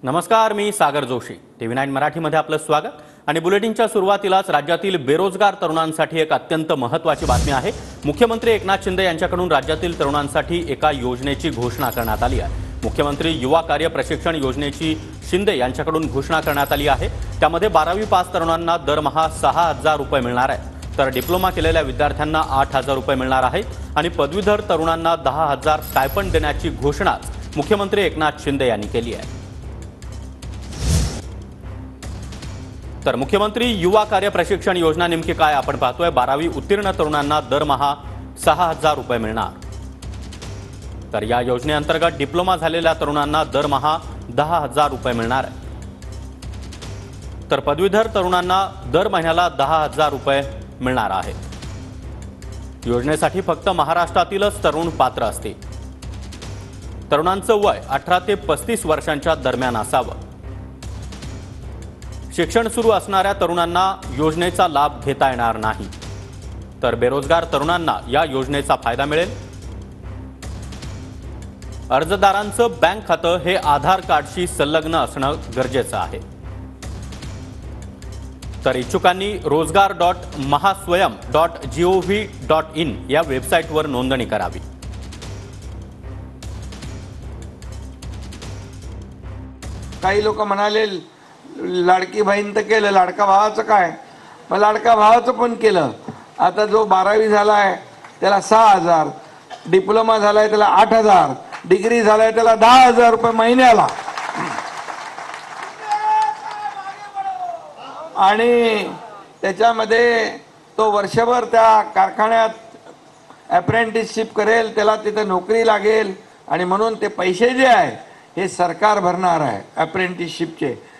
नमस्कार, मी सागर जोशी. TV9 मराठीमध्ये आपलं स्वागत. आणि बुलेटिनच्या सुरुवातीलाच राज्यातील बेरोजगार तरुणांसाठी एक अत्यंत महत्त्वाची बातमी आहे. मुख्यमंत्री एकनाथ शिंदे यांच्याकडून राज्यातील तरुणांसाठी एका योजनेची घोषणा करण्यात आली आहे. मुख्यमंत्री युवा कार्य प्रशिक्षण योजनेची शिंदे यांच्याकडून घोषणा करण्यात आली आहे. त्यामध्ये 12वी पास तरुणांना दरमहा 6,000 रुपये मिळणार आहेत, तर डिप्लोमा केलेल्या विद्यार्थ्यांना 8,000 रुपये मिळणार आहेत आणि पदवीधर तरुणांना 10,000 स्टायपंड देण्याची घोषणा मुख्यमंत्री एकनाथ शिंदे यांनी केली आहे. तर मुख्यमंत्री युवा कार्य प्रशिक्षण योजना नेमकी काय आपण पाहतोय. 12वी उत्तीर्ण तरुणांना दरमहा 6,000 रुपये मिळणार. तर या योजनेअंतर्गत डिप्लोमा झालेल्या तरुणांना दरमहा 10,000 रुपये मिळणार आहे. तर पदवीधर तरुणांना दर महिन्याला 10,000 रुपये मिळणार आहे. योजनेसाठी फक्त महाराष्ट्रातीलच तरुण पात्र असतील. तरुणांचं वय 18 ते 35 वर्षांच्या दरम्यान असावं. शिक्षण सुरू असणाऱ्या तरुणांना योजनेचा लाभ घेता येणार नाही. तर बेरोजगार तरुणांना या योजनेचा फायदा मिळेल. अर्जदारांचं बँक खातं हे आधार कार्डशी संलग्न असणं गरजेचं आहे. तर इच्छुकांनी rozgar.mahaswayam.gov.in या वेबसाईटवर नोंदणी करावी. काही लोक म्हणाले लाडकी बहीण तर केलं, लाडका भावाचं काय? मग लाडका भावाचं पण केलं. आता जो 12वी झालाय त्याला 6,000, डिप्लोमा झालाय त्याला 8,000, डिग्री झालाय त्याला 10,000 रुपये महिन्याला. आणि त्याच्यामध्ये तो वर्षभर त्या कारखान्यात अप्रेंटिसशिप करेल, त्याला तिथे नोकरी लागेल आणि म्हणून ते पैसे जे आहे हे सरकार भरणार आहे अप्रेंटिसशिपचे.